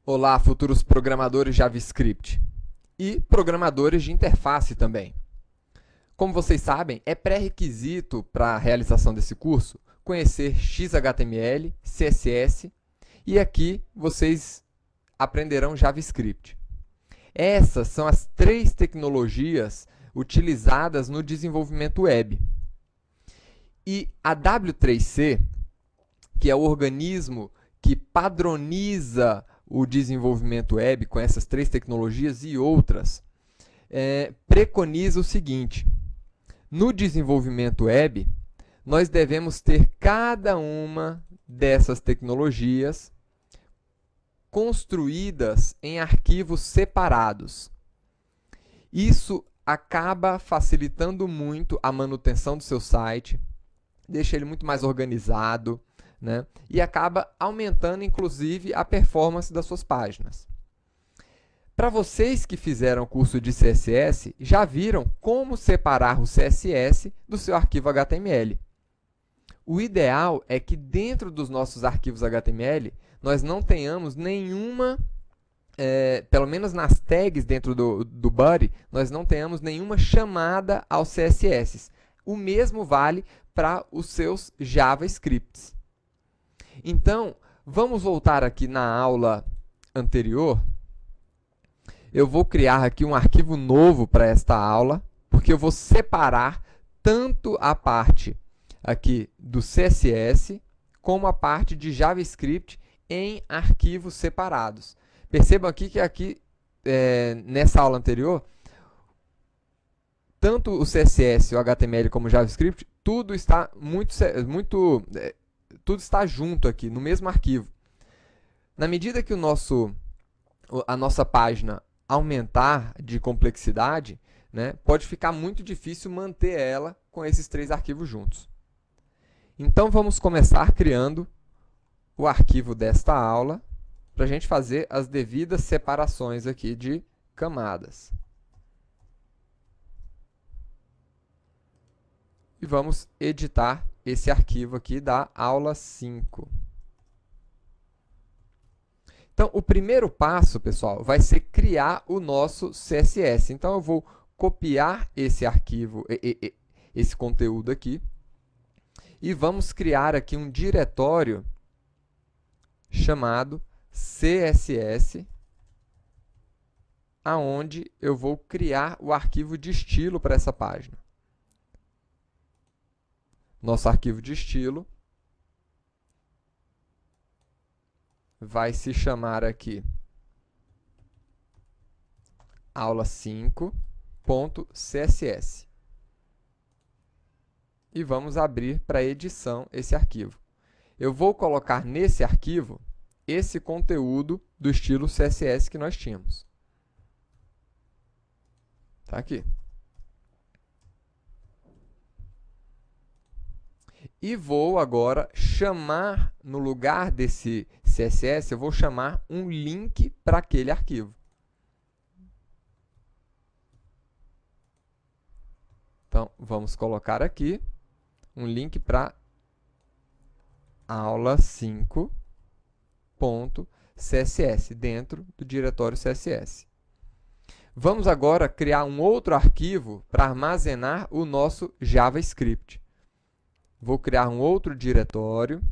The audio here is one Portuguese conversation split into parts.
Olá, futuros programadores JavaScript e programadores de interface também. Como vocês sabem, é pré-requisito para a realização desse curso conhecer XHTML, CSS e aqui vocês aprenderão JavaScript. Essas são as três tecnologias utilizadas no desenvolvimento web. E a W3C, que é o organismo que padroniza o desenvolvimento web com essas três tecnologias e outras, preconiza o seguinte: no desenvolvimento web, nós devemos ter cada uma dessas tecnologias construídas em arquivos separados. Isso acaba facilitando muito a manutenção do seu site, deixa ele muito mais organizado, né? E acaba aumentando, inclusive, a performance das suas páginas. Para vocês que fizeram o curso de CSS, já viram como separar o CSS do seu arquivo HTML. O ideal é que dentro dos nossos arquivos HTML, nós não tenhamos nenhuma, pelo menos nas tags dentro do body, nós não tenhamos nenhuma chamada aos CSS. O mesmo vale para os seus JavaScripts. Então, vamos voltar aqui na aula anterior. Eu vou criar aqui um arquivo novo para esta aula, porque eu vou separar tanto a parte aqui do CSS como a parte de JavaScript em arquivos separados. Percebam aqui que nessa aula anterior, tanto o CSS, o HTML como o JavaScript, tudo está tudo está junto aqui no mesmo arquivo. Na medida que a nossa página aumentar de complexidade, né, pode ficar muito difícil manter ela com esses três arquivos juntos. Então, vamos começar criando o arquivo desta aula para a gente fazer as devidas separações aqui de camadas. E vamos editar esse arquivo aqui da aula 5. Então, o primeiro passo, pessoal, vai ser criar o nosso CSS. Então, eu vou copiar esse arquivo, esse conteúdo aqui, e vamos criar aqui um diretório chamado CSS, aonde eu vou criar o arquivo de estilo para essa página. Nosso arquivo de estilo vai se chamar aqui aula5.css. E vamos abrir para edição esse arquivo. Eu vou colocar nesse arquivo esse conteúdo do estilo CSS que nós tínhamos. Está aqui. E vou agora chamar, no lugar desse CSS, eu vou chamar um link para aquele arquivo. Então, vamos colocar aqui um link para aula5.css, dentro do diretório CSS. Vamos agora criar um outro arquivo para armazenar o nosso JavaScript. Vou criar um outro diretório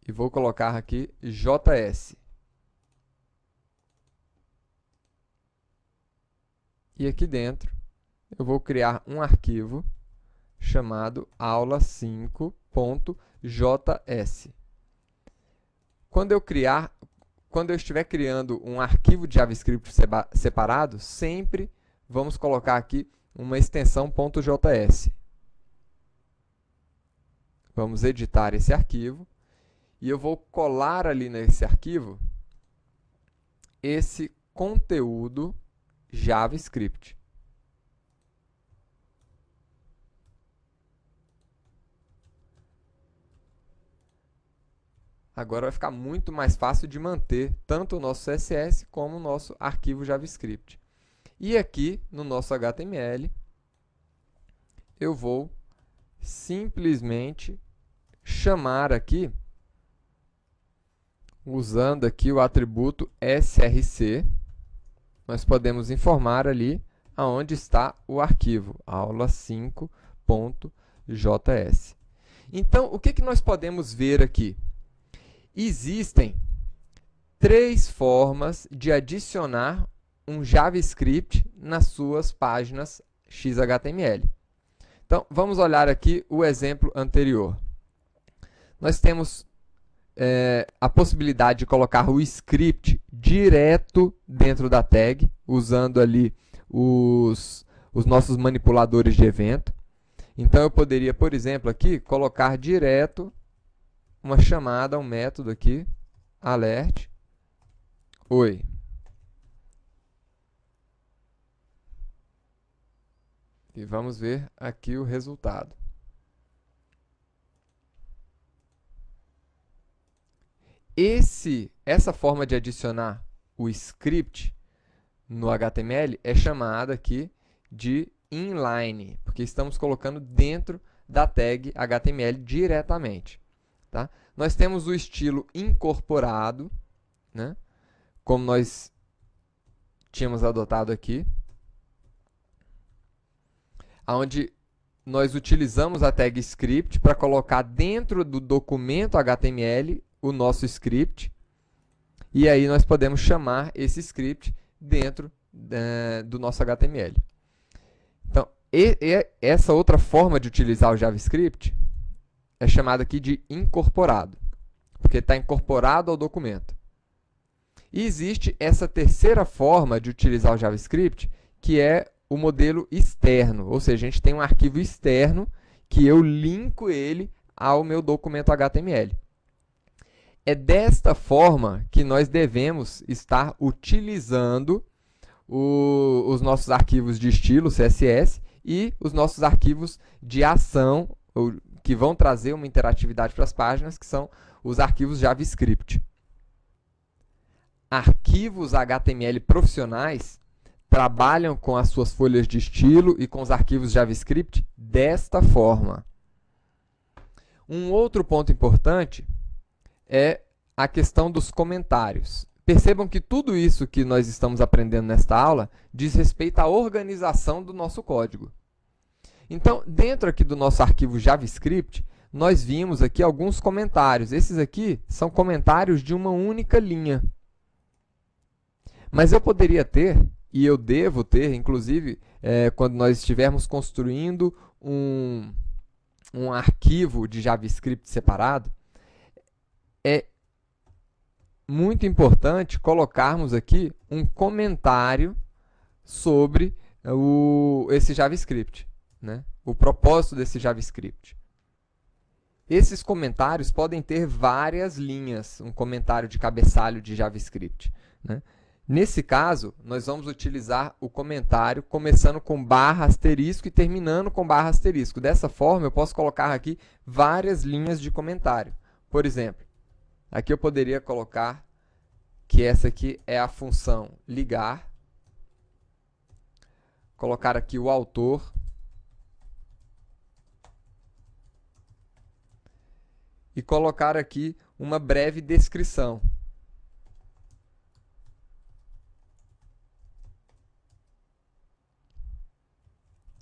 e vou colocar aqui JS. E aqui dentro eu vou criar um arquivo chamado aula5.js. Quando eu estiver criando um arquivo de JavaScript separado, sempre vamos colocar aqui uma extensão .js. Vamos editar esse arquivo e eu vou colar ali nesse arquivo esse conteúdo JavaScript. Agora vai ficar muito mais fácil de manter tanto o nosso CSS como o nosso arquivo JavaScript. E aqui, no nosso HTML, eu vou simplesmente chamar aqui usando aqui o atributo src, nós podemos informar ali aonde está o arquivo, aula5.js. Então, o que nós podemos ver aqui? Existem 3 formas de adicionar um JavaScript nas suas páginas XHTML. Então, vamos olhar aqui o exemplo anterior. Nós temos a possibilidade de colocar o script direto dentro da tag, usando ali os nossos manipuladores de evento. Então, eu poderia, por exemplo, aqui, colocar direto uma chamada, um método aqui, alert, oi. E vamos ver aqui o resultado. Essa forma de adicionar o script no HTML é chamada aqui de inline, porque estamos colocando dentro da tag HTML diretamente. Tá? Nós temos o estilo incorporado, né? Como nós tínhamos adotado aqui, onde nós utilizamos a tag script para colocar dentro do documento HTML o nosso script, e aí nós podemos chamar esse script dentro do nosso HTML. Então, essa outra forma de utilizar o JavaScript é chamada aqui de incorporado, porque está incorporado ao documento. E existe essa terceira forma de utilizar o JavaScript, que é o modelo externo, ou seja, a gente tem um arquivo externo que eu linko ele ao meu documento HTML. É desta forma que nós devemos estar utilizando os nossos arquivos de estilo, CSS, e os nossos arquivos de ação, que vão trazer uma interatividade para as páginas, que são os arquivos JavaScript. Arquivos HTML profissionais trabalham com as suas folhas de estilo e com os arquivos JavaScript desta forma. Um outro ponto importante é a questão dos comentários. Percebam que tudo isso que nós estamos aprendendo nesta aula diz respeito à organização do nosso código. Então, dentro aqui do nosso arquivo JavaScript, nós vimos aqui alguns comentários. Esses aqui são comentários de uma única linha. Mas eu poderia ter, e eu devo ter, inclusive, quando nós estivermos construindo um arquivo de JavaScript separado, é muito importante colocarmos aqui um comentário sobre esse JavaScript, né? O propósito desse JavaScript. Esses comentários podem ter várias linhas, um comentário de cabeçalho de JavaScript, né? Nesse caso, nós vamos utilizar o comentário começando com barra asterisco e terminando com barra asterisco. Dessa forma, eu posso colocar aqui várias linhas de comentário. Por exemplo, aqui eu poderia colocar que essa aqui é a função ligar, colocar aqui o autor, e colocar aqui uma breve descrição.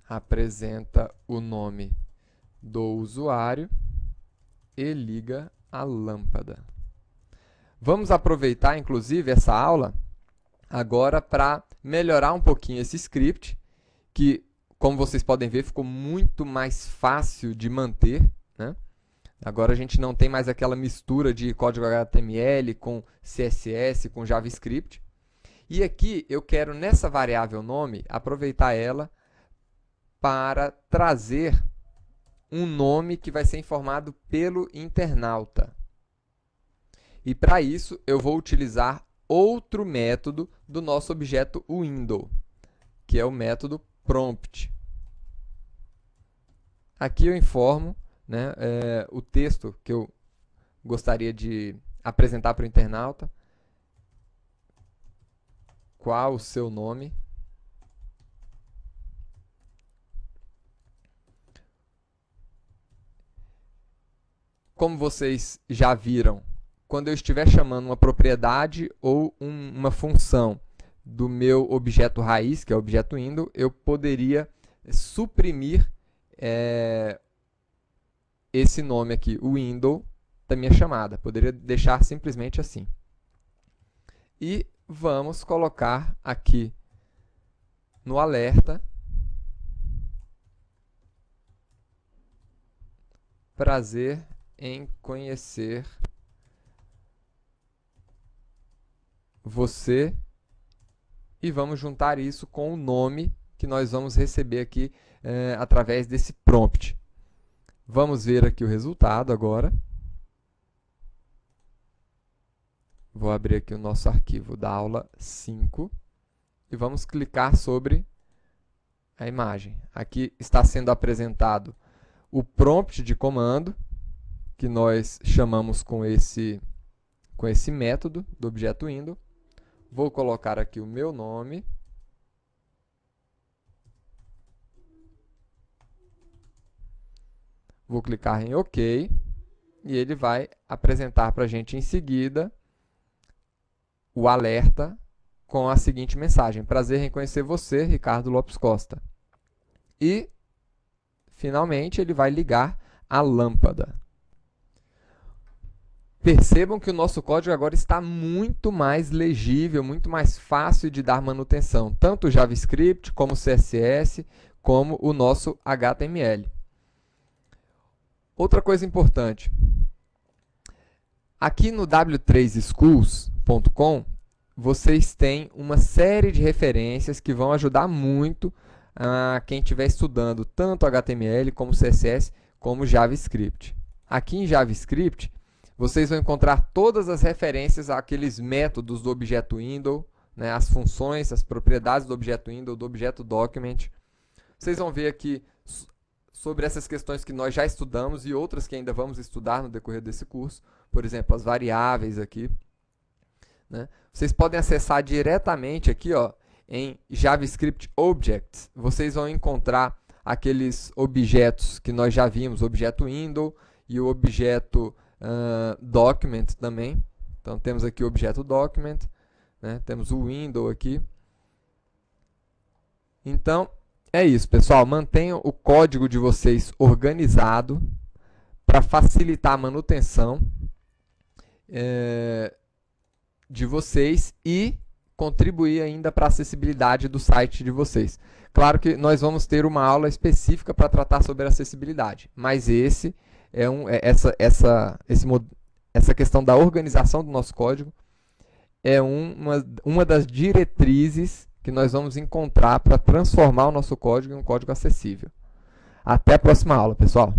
Apresenta o nome do usuário e liga a lâmpada. Vamos aproveitar, inclusive, essa aula agora para melhorar um pouquinho esse script, que, como vocês podem ver, ficou muito mais fácil de manter, né? Agora a gente não tem mais aquela mistura de código HTML com CSS, com JavaScript. E aqui eu quero, nessa variável nome, aproveitar ela para trazer um nome que vai ser informado pelo internauta. E para isso, eu vou utilizar outro método do nosso objeto window, que é o método prompt. Aqui eu informo, né, o texto que eu gostaria de apresentar para o internauta, qual o seu nome, como vocês já viram, quando eu estiver chamando uma propriedade ou uma função do meu objeto raiz, que é o objeto window, eu poderia suprimir esse nome aqui, o window, da minha chamada. Poderia deixar simplesmente assim. E vamos colocar aqui no alerta: prazer em conhecer você, e vamos juntar isso com o nome que nós vamos receber aqui através desse prompt. Vamos ver aqui o resultado agora. Vou abrir aqui o nosso arquivo da aula 5 e vamos clicar sobre a imagem. Aqui está sendo apresentado o prompt de comando, que nós chamamos com esse método do objeto window. Vou colocar aqui o meu nome. Vou clicar em OK e ele vai apresentar para a gente em seguida o alerta com a seguinte mensagem: prazer em conhecer você, Ricardo Lopes Costa. E, finalmente, ele vai ligar a lâmpada. Percebam que o nosso código agora está muito mais legível, muito mais fácil de dar manutenção, tanto o JavaScript, como o CSS, como o nosso HTML. Outra coisa importante, aqui no w3schools.com, vocês têm uma série de referências que vão ajudar muito a quem estiver estudando tanto HTML, como CSS, como JavaScript. Aqui em JavaScript, vocês vão encontrar todas as referências àqueles métodos do objeto window, né, as funções, as propriedades do objeto window, do objeto document. Vocês vão ver aqui sobre essas questões que nós já estudamos e outras que ainda vamos estudar no decorrer desse curso. Por exemplo, as variáveis aqui, né? Vocês podem acessar diretamente aqui, ó, em JavaScript Objects. Vocês vão encontrar aqueles objetos que nós já vimos, o objeto window e o objeto document também. Então, temos aqui o objeto document, né? Temos o window aqui. Então, é isso, pessoal. Mantenham o código de vocês organizado para facilitar a manutenção de vocês e contribuir ainda para a acessibilidade do site de vocês. Claro que nós vamos ter uma aula específica para tratar sobre acessibilidade, mas essa questão da organização do nosso código é uma das diretrizes que nós vamos encontrar para transformar o nosso código em um código acessível. Até a próxima aula, pessoal!